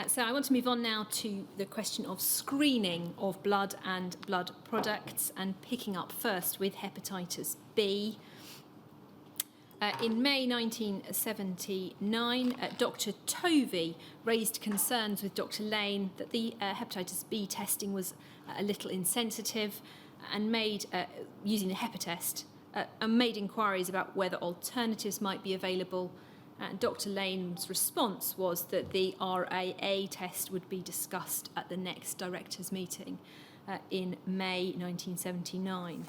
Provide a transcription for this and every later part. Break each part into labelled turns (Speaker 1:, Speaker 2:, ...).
Speaker 1: So I want to move on now to the question of screening of blood and blood products, and picking up first with hepatitis B. In May 1979, Dr. Tovey raised concerns with Dr. Lane that the hepatitis B testing was a little insensitive, and made, using the HEPA-test, and made inquiries about whether alternatives might be available. And Dr. Lane's response was that the RAA test would be discussed at the next directors' meeting in May 1979.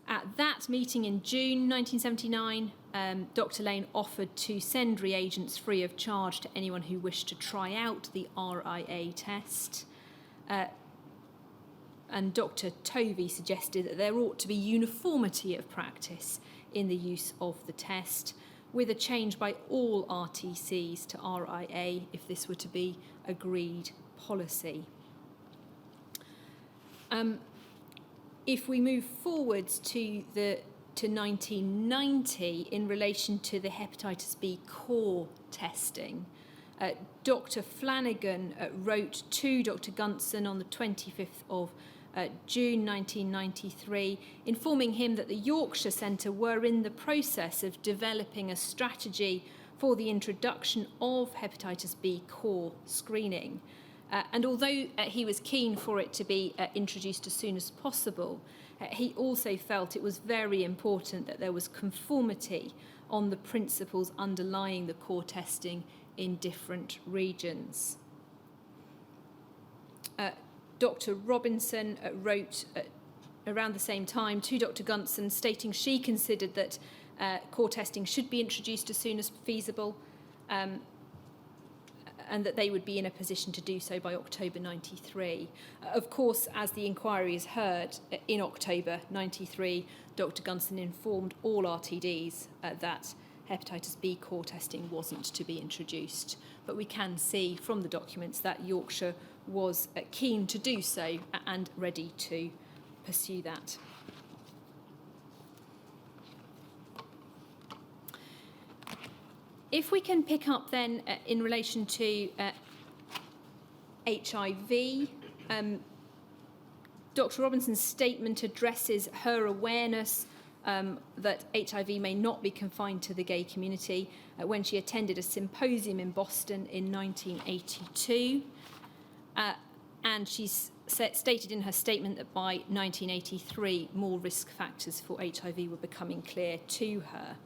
Speaker 1: At that meeting in June 1979, Dr. Lane offered to send reagents free of charge to anyone who wished to try out the RAA test. And Dr. Tovey suggested that there ought to be uniformity of practice in the use of the test, with a change by all RTCs to RAA if this were to be agreed policy. If we move forwards to 1990 in relation to the hepatitis B core testing, Dr. Flanagan wrote to Dr. Gunson on the 25th of June 1993, informing him that the Yorkshire Centre were in the process of developing a strategy for the introduction of hepatitis B core screening. And although he was keen for it to be introduced as soon as possible, he also felt it was very important that there was conformity on the principles underlying the core testing in different regions. Dr. Robinson wrote around the same time to Dr. Gunson, stating she considered that core testing should be introduced as soon as feasible, and that they would be in a position to do so by October 93. Of course, as the inquiry is heard in October 93, Dr. Gunson informed all RTDs that hepatitis B core testing wasn't to be introduced. But we can see from the documents that Yorkshire was keen to do so and ready to pursue that. If we can pick up then in relation to HIV, Dr. Robinson's statement addresses her awareness that HIV may not be confined to the gay community when she attended a symposium in Boston in 1982. And she's stated in her statement that by 1983, more risk factors for HIV were becoming clear to her.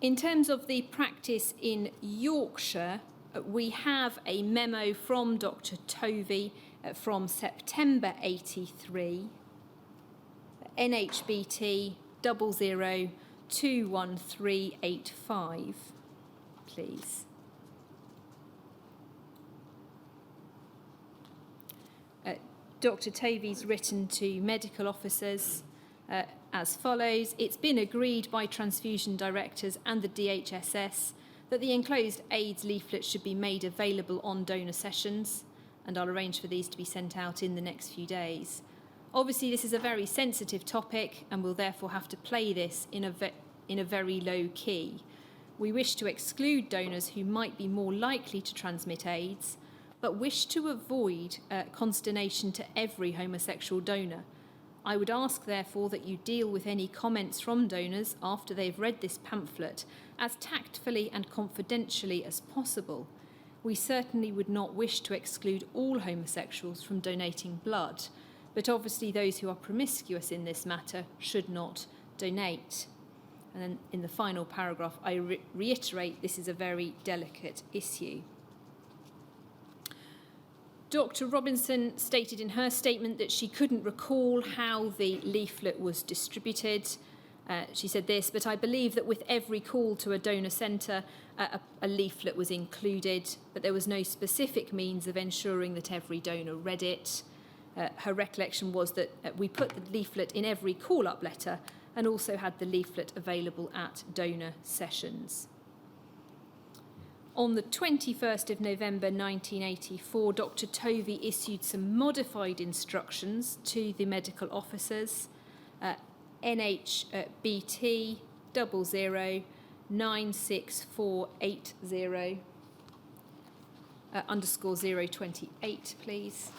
Speaker 1: In terms of the practice in Yorkshire, we have a memo from Dr. Tovey from September 83, NHBT 00021385, please. Dr. Tovey's written to medical officers as follows: it's been agreed by transfusion directors and the DHSS that the enclosed AIDS leaflet should be made available on donor sessions, and I'll arrange for these to be sent out in the next few days. Obviously, this is a very sensitive topic and we'll therefore have to play this in a very low key. We wish to exclude donors who might be more likely to transmit AIDS, but wish to avoid consternation to every homosexual donor. I would ask, therefore, that you deal with any comments from donors after they've read this pamphlet as tactfully and confidentially as possible. We certainly would not wish to exclude all homosexuals from donating blood, but obviously those who are promiscuous in this matter should not donate. And then in the final paragraph, I reiterate this is a very delicate issue. Dr. Robinson stated in her statement that she couldn't recall how the leaflet was distributed. She said this: but I believe that with every call to a donor centre, a leaflet was included, but there was no specific means of ensuring that every donor read it. Her recollection was that we put the leaflet in every call-up letter and also had the leaflet available at donor sessions. On the 21st of November 1984, Dr. Tovey issued some modified instructions to the medical officers, NHBT 96480 underscore 028, please.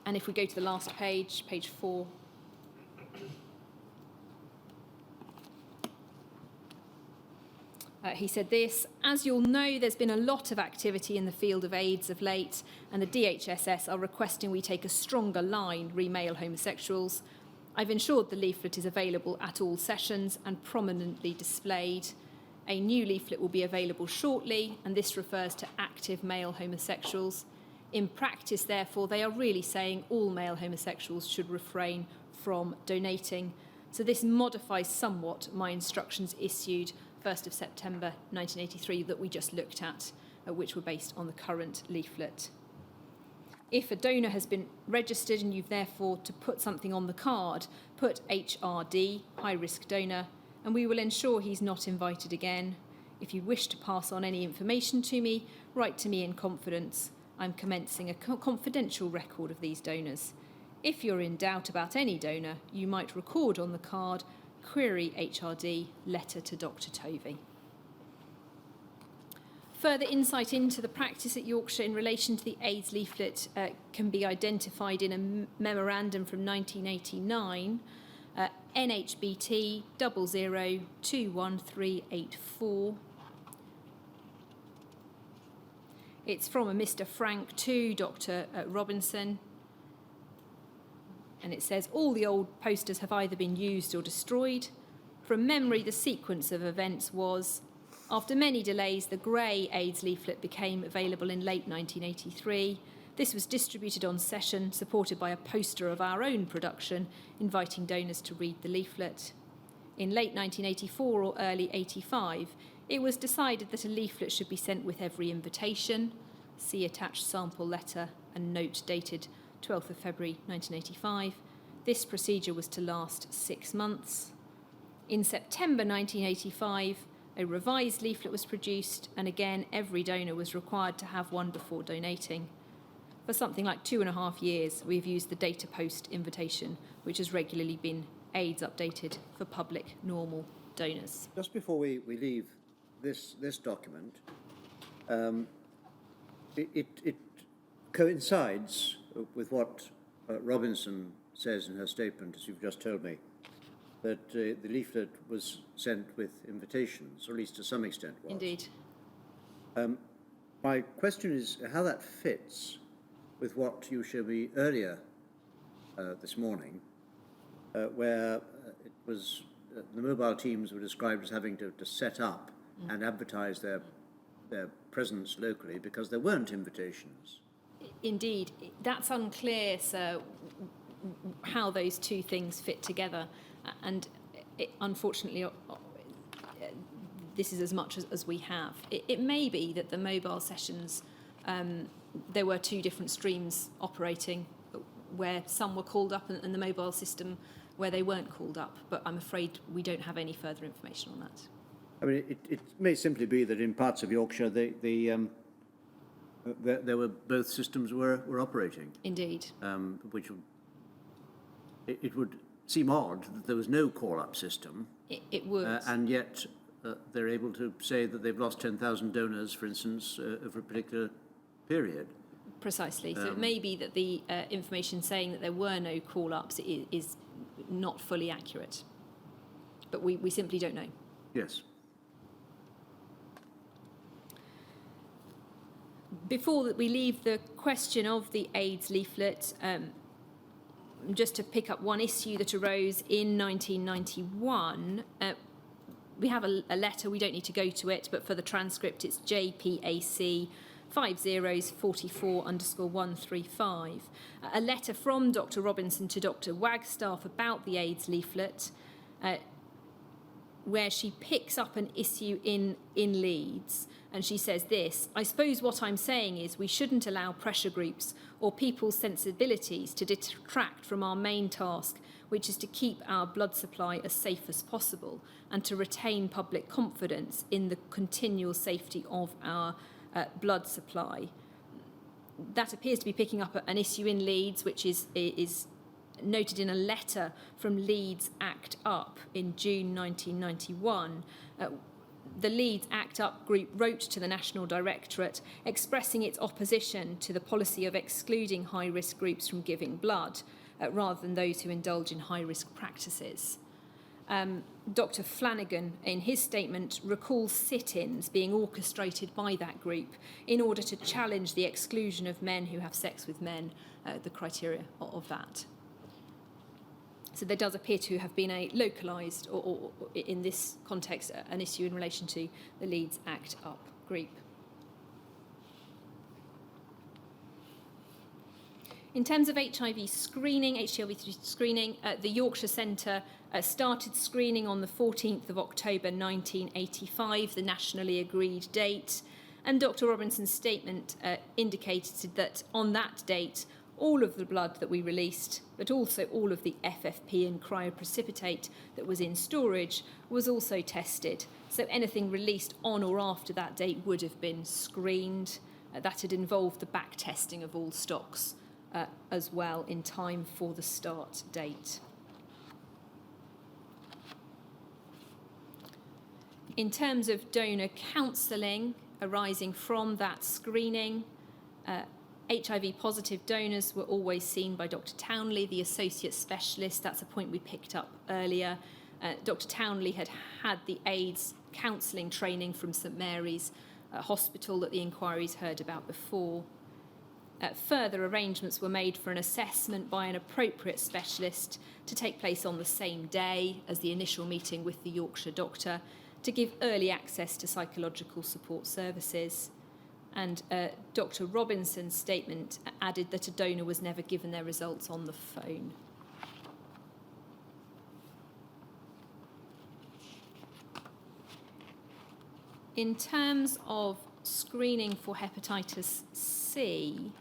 Speaker 1: And if we go to the last page, page 4. He said this: as you'll know, there's been a lot of activity in the field of AIDS of late, and the DHSS are requesting we take a stronger line re male homosexuals. I've ensured the leaflet is available at all sessions and prominently displayed. A new leaflet will be available shortly, and this refers to active male homosexuals. In practice, therefore, they are really saying all male homosexuals should refrain from donating. So this modifies somewhat my instructions issued 1st of September 1983 that we just looked at, which were based on the current leaflet. If a donor has been registered and you've therefore to put something on the card, put HRD, high risk donor, and we will ensure he's not invited again. If you wish to pass on any information to me, write to me in confidence. I'm commencing a confidential record of these donors. If you're in doubt about any donor, you might record on the card, query HRD, letter to Dr. Tovey. Further insight into the practice at Yorkshire in relation to the AIDS leaflet can be identified in a memorandum from 1989, NHBT 00021384. It's from a Mr. Frank to Dr. Robinson. And it says, all the old posters have either been used or destroyed. From memory, the sequence of events was, after many delays, the grey AIDS leaflet became available in late 1983. This was distributed on session, supported by a poster of our own production, inviting donors to read the leaflet. In late 1984 or early 85, it was decided that a leaflet should be sent with every invitation. See attached sample letter and note dated 12th of February 1985. This procedure was to last 6 months. In September 1985, a revised leaflet was produced, and again, every donor was required to have one before donating. For something like 2.5 years, we've used the data post invitation, which has regularly been AIDS updated for public normal donors.
Speaker 2: Just before we leave this document, it coincides with what Robinson says in her statement, as you've just told me, that the leaflet was sent with invitations, or at least to some extent was.
Speaker 1: Indeed.
Speaker 2: My question is how that fits with what you showed me earlier this morning, where it was the mobile teams were described as having to set up and advertise their presence locally because there weren't invitations.
Speaker 1: Indeed. That's unclear, sir, how those two things fit together. And unfortunately, this is as much as we have. It may be that the mobile sessions, there were two different streams operating, where some were called up and the mobile system where they weren't called up. But I'm afraid we don't have any further information on that.
Speaker 2: I mean, it may simply be that in parts of Yorkshire, there were both systems were operating.
Speaker 1: Indeed.
Speaker 2: Which it would seem odd that there was no call-up system.
Speaker 1: It would.
Speaker 2: And yet they're able to say that they've lost 10,000 donors, for instance, over a particular period.
Speaker 1: Precisely. So it may be that the information saying that there were no call-ups is not fully accurate. But we simply don't know.
Speaker 2: Yes.
Speaker 1: Before that we leave the question of the AIDS leaflet, just to pick up one issue that arose in 1991, we have a letter, we don't need to go to it, but for the transcript it's JPAC 5044_135, a letter from Dr. Robinson to Dr. Wagstaff about the AIDS leaflet, where she picks up an issue in Leeds, and she says this: I suppose what I'm saying is we shouldn't allow pressure groups or people's sensibilities to detract from our main task, which is to keep our blood supply as safe as possible and to retain public confidence in the continual safety of our blood supply. That appears to be picking up an issue in Leeds, which is noted in a letter from Leeds ACT UP in June 1991. The Leeds ACT UP group wrote to the National Directorate expressing its opposition to the policy of excluding high-risk groups from giving blood, rather than those who indulge in high-risk practices. Dr. Flanagan, in his statement, recalls sit-ins being orchestrated by that group in order to challenge the exclusion of men who have sex with men, the criteria of that. So there does appear to have been a localised, or in this context, an issue in relation to the Leeds ACT UP group. In terms of HIV screening, HTLV3 screening, the Yorkshire Centre started screening on the 14th of October 1985, the nationally agreed date, and Dr. Robinson's statement indicated that on that date, all of the blood that we released, but also all of the FFP and cryoprecipitate that was in storage, was also tested. So anything released on or after that date would have been screened. That had involved the back testing of all stocks as well in time for the start date. In terms of donor counselling arising from that screening, HIV positive donors were always seen by Dr. Townley, the associate specialist. That's a point we picked up earlier. Dr. Townley had had the AIDS counselling training from St Mary's Hospital that the inquiries heard about before. Further arrangements were made for an assessment by an appropriate specialist to take place on the same day as the initial meeting with the Yorkshire doctor to give early access to psychological support services. And Dr. Robinson's statement added that a donor was never given their results on the phone. In terms of screening for hepatitis C,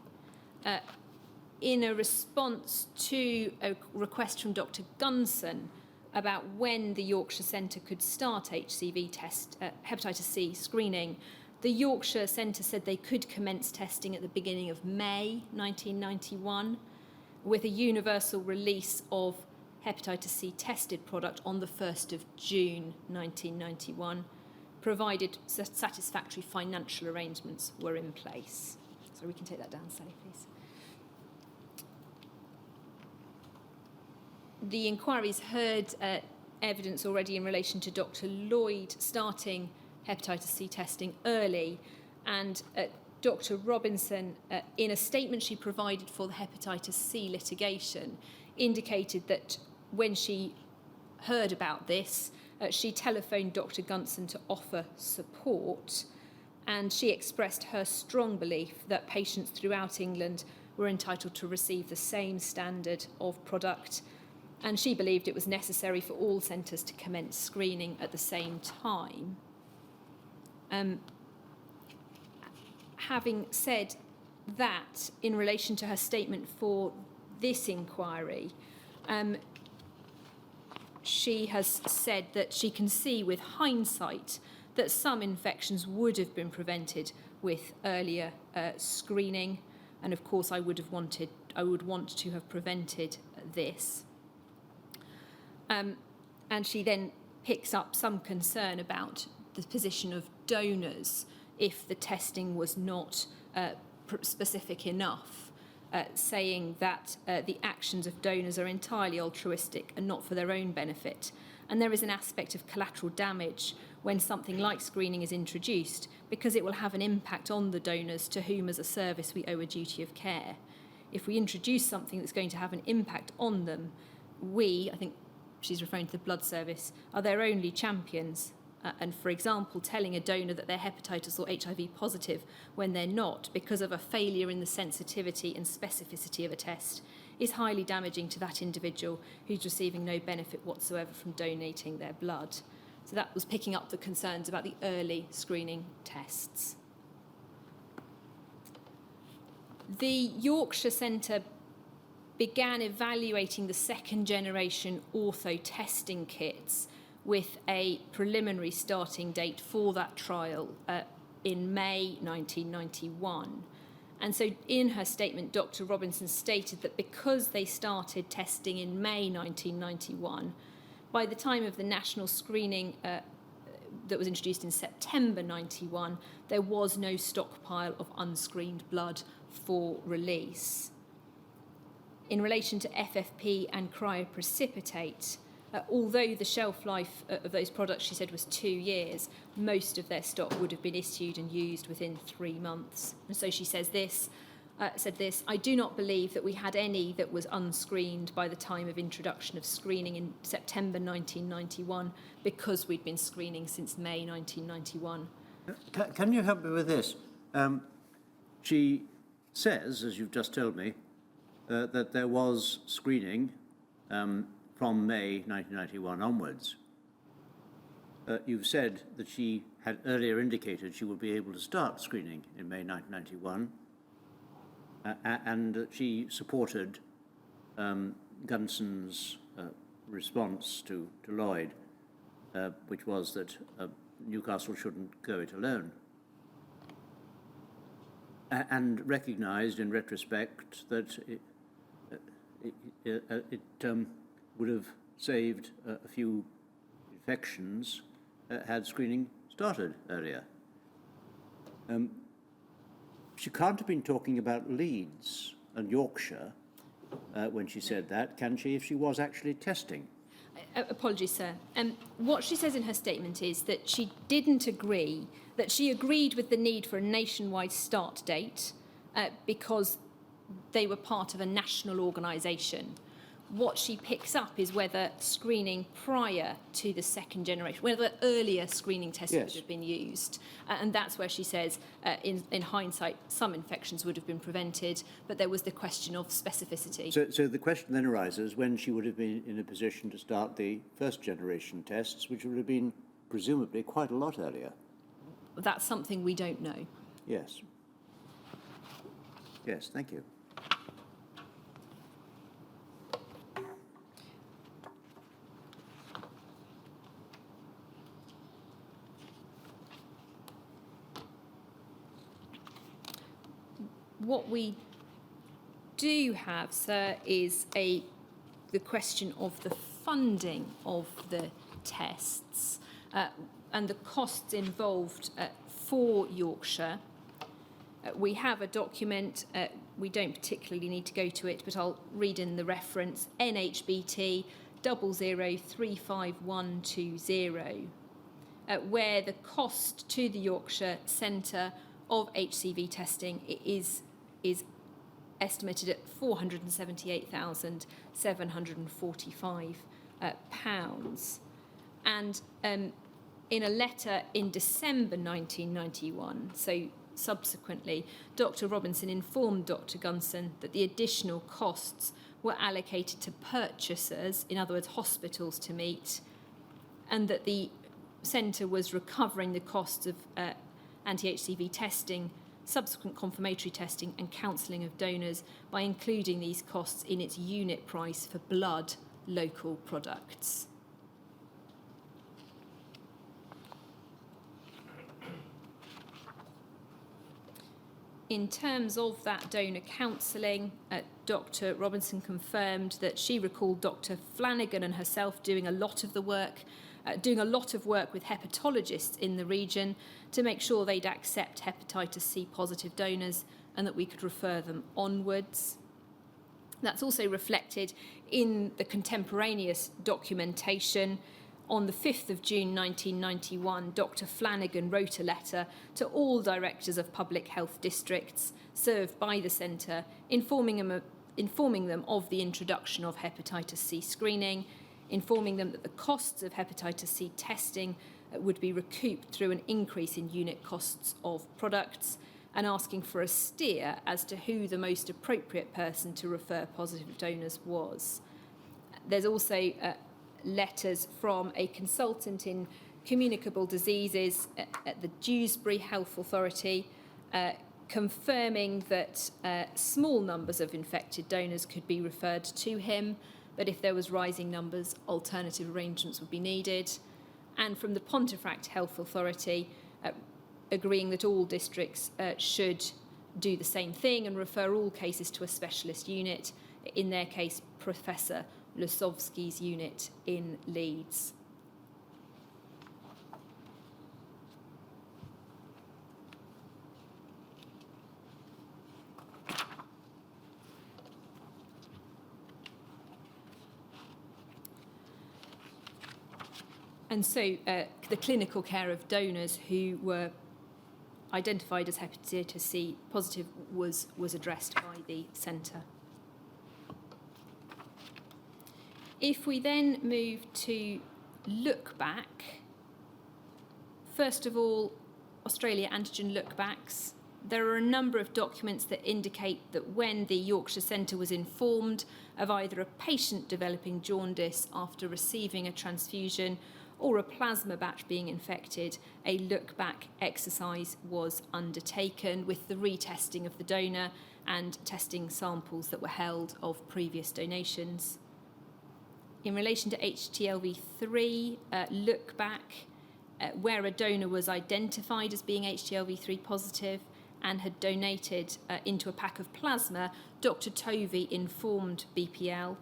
Speaker 1: in a response to a request from Dr. Gunson about when the Yorkshire Centre could start hepatitis C screening, the Yorkshire Centre said they could commence testing at the beginning of May 1991, with a universal release of hepatitis C tested product on the 1st of June 1991, provided satisfactory financial arrangements were in place. So we can take that down, Sally, please. The inquiries heard evidence already in relation to Dr. Lloyd starting hepatitis C testing early, and Dr. Robinson, in a statement she provided for the hepatitis C litigation, indicated that when she heard about this, she telephoned Dr. Gunson to offer support, and she expressed her strong belief that patients throughout England were entitled to receive the same standard of product, and she believed it was necessary for all centres to commence screening at the same time. Having said that, in relation to her statement for this inquiry, she has said that she can see with hindsight that some infections would have been prevented with earlier screening, and of course I would want to have prevented this. And she then picks up some concern about the position of donors if the testing was not specific enough, saying that the actions of donors are entirely altruistic and not for their own benefit. And there is an aspect of collateral damage when something like screening is introduced, because it will have an impact on the donors to whom as a service we owe a duty of care. If we introduce something that's going to have an impact on them, we, I think she's referring to the blood service, are their only champions. And for example, telling a donor that they're hepatitis or HIV positive when they're not, because of a failure in the sensitivity and specificity of a test, is highly damaging to that individual who's receiving no benefit whatsoever from donating their blood. So that was picking up the concerns about the early screening tests. The Yorkshire Centre began evaluating the second generation ortho testing kits with a preliminary starting date for that trial in May 1991. And so in her statement, Dr. Robinson stated that because they started testing in May 1991, by the time of the national screening that was introduced in September 91, there was no stockpile of unscreened blood for release. In relation to FFP and cryoprecipitate, although the shelf life of those products, she said, was 2 years, most of their stock would have been issued and used within 3 months. And so she says this, I do not believe that we had any that was unscreened by the time of introduction of screening in September 1991 because we'd been screening since May 1991.
Speaker 2: Can you help me with this? She says, as you've just told me, that there was screening from May 1991 onwards. You've said that she had earlier indicated she would be able to start screening in May 1991, and that she supported Gunson's response to Lloyd, which was that Newcastle shouldn't go it alone, and recognised in retrospect that it would have saved a few infections had screening started earlier. She can't have been talking about Leeds and Yorkshire when she said that, can she, if she was actually testing?
Speaker 1: Apologies, sir. What she says in her statement is that she didn't agree, that she agreed with the need for a nationwide start date because they were part of a national organisation. What she picks up is whether screening prior to the second generation, whether earlier screening tests would have been used. And that's where she says, in hindsight, some infections would have been prevented, but there was the question of specificity.
Speaker 2: So the question then arises when she would have been in a position to start the first generation tests, which would have been presumably quite a lot earlier.
Speaker 1: That's something we don't know.
Speaker 2: Yes. Yes, thank you.
Speaker 1: What we do have, sir, is the question of the funding of the tests and the costs involved for Yorkshire. We have a document, we don't particularly need to go to it, but I'll read in the reference, NHBT 00352120, where the cost to the Yorkshire Centre of HCV testing is estimated at £478,745. And in a letter in December 1991, so subsequently, Dr. Robinson informed Dr. Gunson that the additional costs were allocated to purchasers, in other words, hospitals, to meet, and that the centre was recovering the costs of anti-HCV testing, subsequent confirmatory testing and counselling of donors by including these costs in its unit price for blood local products. In terms of that donor counselling, Dr. Robinson confirmed that she recalled Dr. Flanagan and herself doing a lot of work with hepatologists in the region to make sure they'd accept hepatitis C positive donors and that we could refer them onwards. That's also reflected in the contemporaneous documentation. On the 5th of June 1991, Dr. Flanagan wrote a letter to all directors of public health districts served by the centre, informing them of the introduction of hepatitis C screening, informing them that the costs of hepatitis C testing would be recouped through an increase in unit costs of products, and asking for a steer as to who the most appropriate person to refer positive donors was. There's also letters from a consultant in communicable diseases at the Dewsbury Health Authority confirming that small numbers of infected donors could be referred to him, but if there was rising numbers, alternative arrangements would be needed. And from the Pontefract Health Authority, agreeing that all districts should do the same thing and refer all cases to a specialist unit, in their case, Professor Lusovsky's unit in Leeds. And so the clinical care of donors who were identified as hepatitis C positive was addressed by the centre. If we then move to look back, first of all, Australia antigen look backs. There are a number of documents that indicate that when the Yorkshire Centre was informed of either a patient developing jaundice after receiving a transfusion or a plasma batch being infected, a look-back exercise was undertaken with the retesting of the donor and testing samples that were held of previous donations. In relation to HTLV3, look-back, where a donor was identified as being HTLV3 positive and had donated into a pack of plasma, Dr. Tovey informed BPL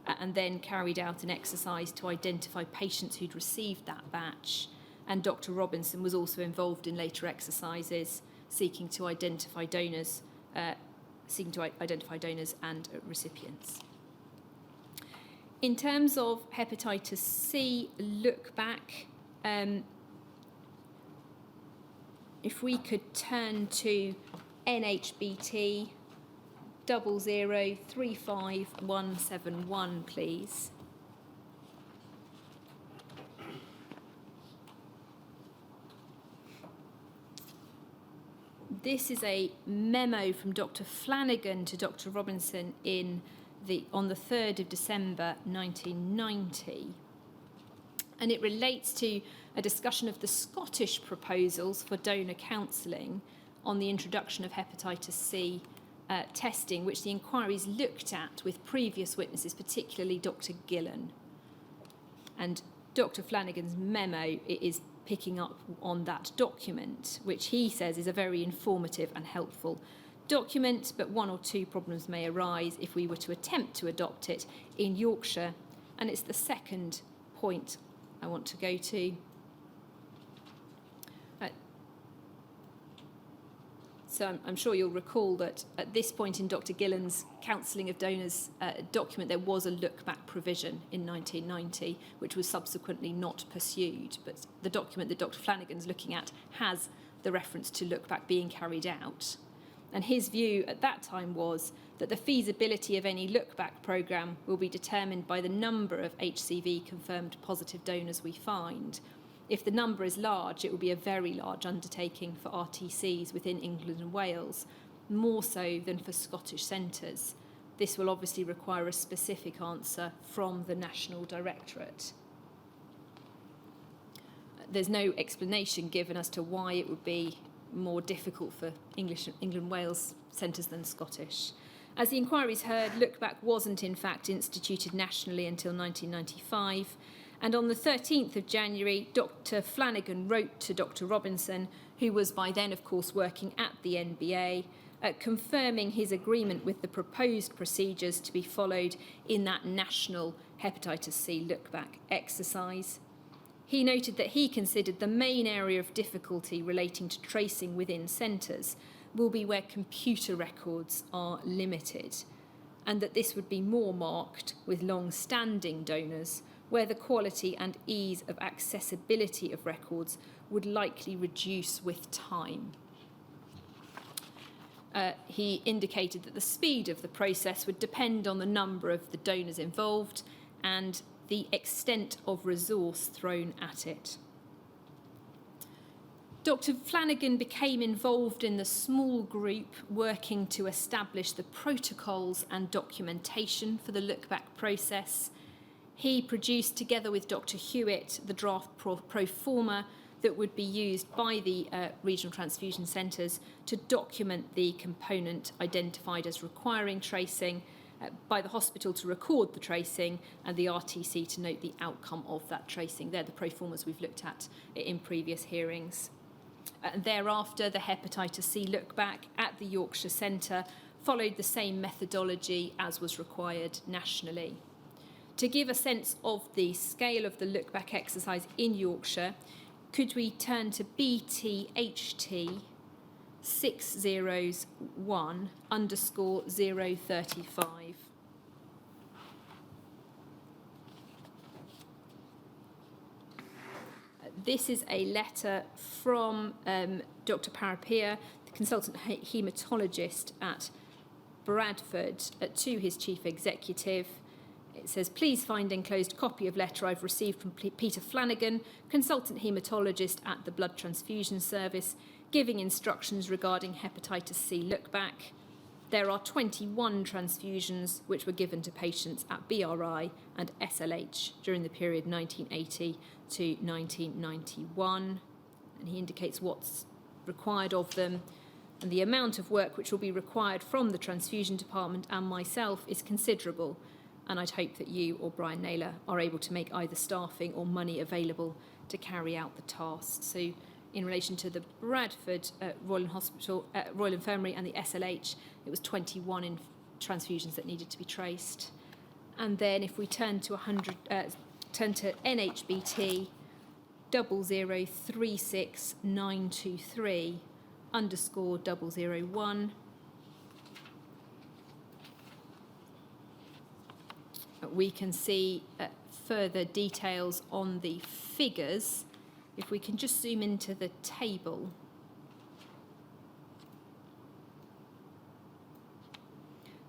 Speaker 1: and then carried out an exercise to identify patients who'd received that batch. And Dr. Robinson was also involved in later exercises seeking to identify donors and recipients. In terms of hepatitis C look back, if we could turn to NHBT 0035171, please. This is a memo from Dr. Flanagan to Dr. Robinson on the 3rd of December 1990. And it relates to a discussion of the Scottish proposals for donor counselling on the introduction of hepatitis C testing, which the inquiries looked at with previous witnesses, particularly Dr. Gillan. And Dr. Flanagan's memo is picking up on that document, which he says is a very informative and helpful document, but one or two problems may arise if we were to attempt to adopt it in Yorkshire. And it's the second point I want to go to. So I'm sure you'll recall that at this point in Dr. Gillan's Counselling of Donors document, there was a look-back provision in 1990, which was subsequently not pursued. But the document that Dr. Flanagan's looking at has the reference to look-back being carried out. And his view at that time was that the feasibility of any look-back programme will be determined by the number of HCV-confirmed positive donors we find. If the number is large, it will be a very large undertaking for RTCs within England and Wales, more so than for Scottish centres. This will obviously require a specific answer from the National Directorate. There's no explanation given as to why it would be more difficult for England and Wales centres than Scottish. As the inquiries heard, look-back wasn't in fact instituted nationally until 1995. And on the 13th of January, Dr. Flanagan wrote to Dr. Robinson, who was by then, of course, working at the NBA, confirming his agreement with the proposed procedures to be followed in that national hepatitis C look-back exercise. He noted that he considered the main area of difficulty relating to tracing within centres will be where computer records are limited, and that this would be more marked with long-standing donors, where the quality and ease of accessibility of records would likely reduce with time. He indicated that the speed of the process would depend on the number of the donors involved and the extent of resource thrown at it. Dr. Flanagan became involved in the small group working to establish the protocols and documentation for the look-back process. He produced, together with Dr. Hewitt, the draft pro forma that would be used by the regional transfusion centres to document the component identified as requiring tracing, by the hospital to record the tracing, and the RTC to note the outcome of that tracing. They're the pro formas we've looked at in previous hearings. Thereafter, the Hepatitis C look-back at the Yorkshire Centre followed the same methodology as was required nationally. To give a sense of the scale of the look-back exercise in Yorkshire, could we turn to BTHT 601_035? This is a letter from Dr. Parapia, the consultant haematologist at Bradford, to his chief executive. It says, please find enclosed copy of letter I've received from Peter Flanagan, consultant haematologist at the Blood Transfusion Service, giving instructions regarding hepatitis C look-back. There are 21 transfusions which were given to patients at BRI and SLH during the period 1980 to 1991. And he indicates what's required of them. And the amount of work which will be required from the transfusion department and myself is considerable. And I'd hope that you or Brian Naylor are able to make either staffing or money available to carry out the task. So in relation to the Bradford Royal Hospital, Royal Infirmary and the SLH, it was 21 transfusions that needed to be traced. And then if we turn to NHBT 0036923_001, we can see further details on the figures. If we can just zoom into the table.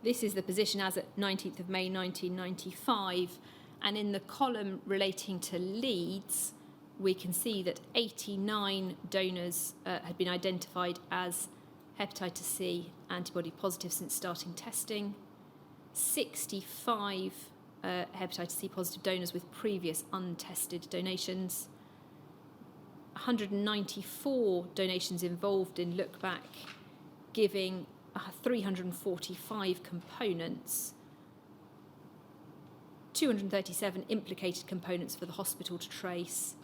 Speaker 1: This is the position as at 19th of May 1995, and in the column relating to Leeds, we can see that 89 donors had been identified as hepatitis C antibody positive since starting testing, 65 hepatitis C positive donors with previous untested donations, 194 donations involved in look-back, giving 345 components, 237 implicated components for the hospital to trace,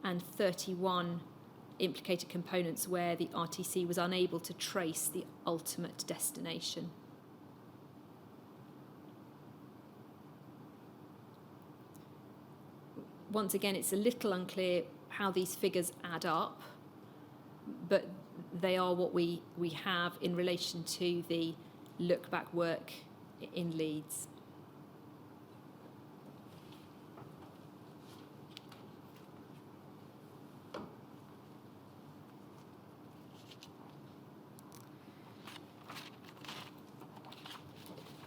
Speaker 1: and 31 implicated components where the RTC was unable to trace the ultimate destination. Once again, it's a little unclear how these figures add up, but they are what we have in relation to the look-back work in Leeds.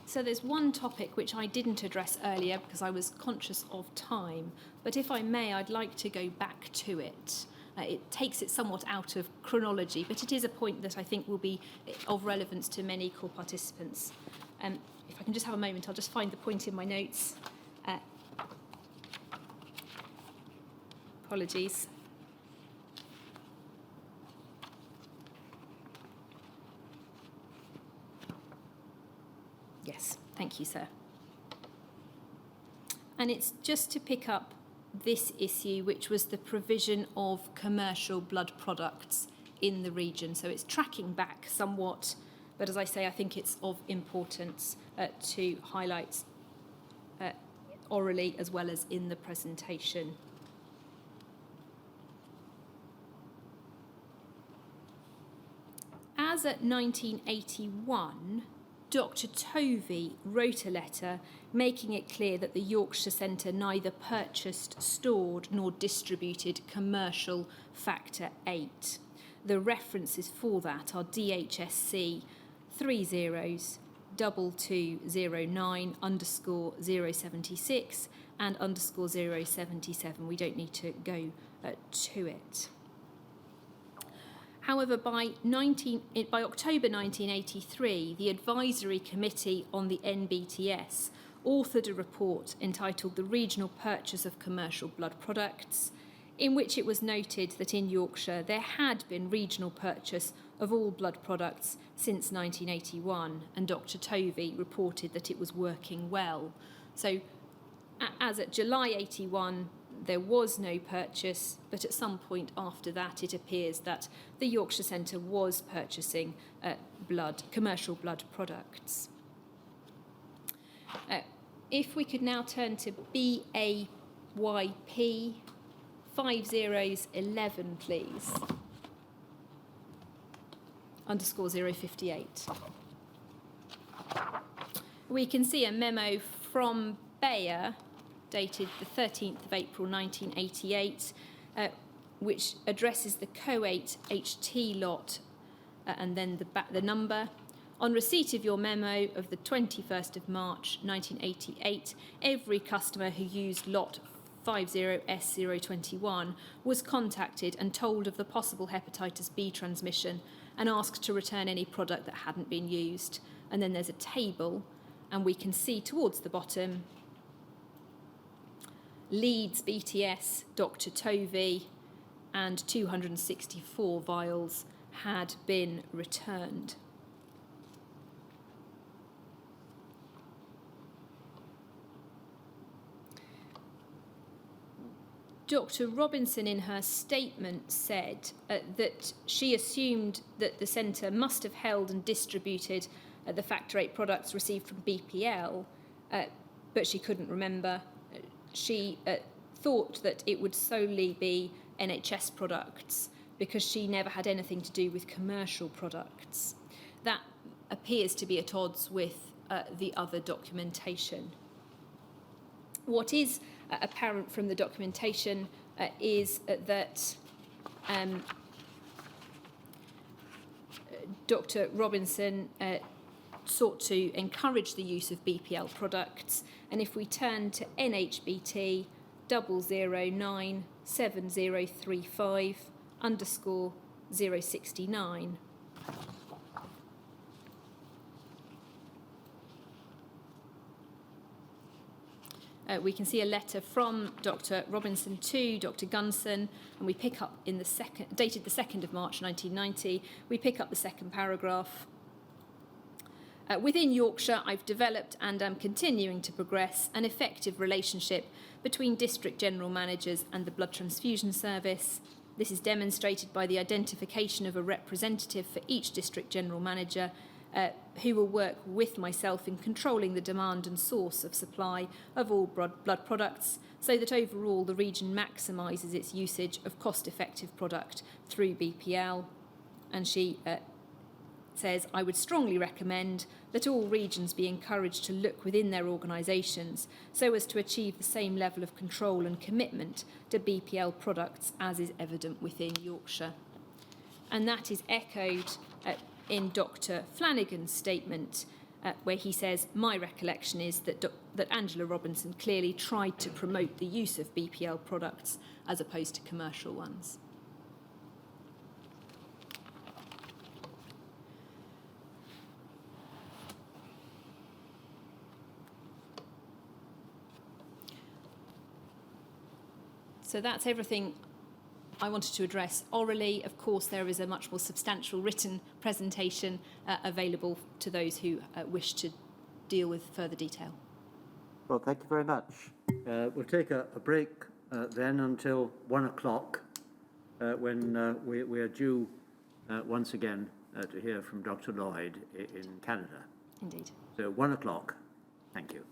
Speaker 1: So there's one topic which I didn't address earlier because I was conscious of time, but if I may, I'd like to go back to it. It takes it somewhat out of chronology, but it is a point that I think will be of relevance to many core participants. If I can just have a moment, I'll just find the point in my notes. Apologies. Yes, thank you, sir. And it's just to pick up this issue, which was the provision of commercial blood products in the region. So it's tracking back somewhat, but as I say, I think it's of importance to highlight orally as well as in the presentation. As at 1981, Dr. Tovey wrote a letter making it clear that the Yorkshire Centre neither purchased, stored nor distributed commercial factor 8. The references for that are DHSC 302209_076 and _077. We don't need to go to it. However, by October 1983, the Advisory Committee on the NBTS authored a report entitled The Regional Purchase of Commercial Blood Products, in which it was noted that in Yorkshire there had been regional purchase of all blood products since 1981, and Dr. Tovey reported that it was working well. So, as at July 81, there was no purchase, but at some point after that, it appears that the Yorkshire Centre was purchasing commercial blood products. If we could now turn to BAYP 5011, please. _058. We can see a memo from Bayer dated the 13th of April 1988, which addresses the Co-8 HT lot and then the number. On receipt of your memo of the 21st of March 1988, every customer who used lot 50S021 was contacted and told of the possible hepatitis B transmission and asked to return any product that hadn't been used. And then there's a table, and we can see towards the bottom Leeds BTS, Dr. Tovey, and 264 vials had been returned. Dr. Robinson, in her statement, said that she assumed that the centre must have held and distributed the Factor VIII products received from BPL, but she couldn't remember. She thought that it would solely be NHS products because she never had anything to do with commercial products. That appears to be at odds with the other documentation. What is apparent from the documentation is that Dr. Robinson sought to encourage the use of BPL products, and if we turn to NHBT 0097035 _069, we can see a letter from Dr. Robinson to Dr. Gunson, and we pick up in the dated the 2nd of March 1990, we pick up the second paragraph. Within Yorkshire, I've developed and am continuing to progress an effective relationship between district general managers and the blood transfusion service. This is demonstrated by the identification of a representative for each district general manager who will work with myself in controlling the demand and source of supply of all blood products so that overall the region maximises its usage of cost-effective product through BPL. And she says, I would strongly recommend that all regions be encouraged to look within their organisations so as to achieve the same level of control and commitment to BPL products as is evident within Yorkshire. And that is echoed in Dr. Flanagan's statement, where he says, my recollection is that Angela Robinson clearly tried to promote the use of BPL products as opposed to commercial ones. So that's everything I wanted to address orally. Of course, there is a much more substantial written presentation available to those who wish to deal with further detail.
Speaker 2: Well, thank you very much. We'll take a break then until 1 o'clock when we are due once again to hear from Dr. Lloyd in Canada.
Speaker 1: Indeed.
Speaker 2: So 1 o'clock. Thank you.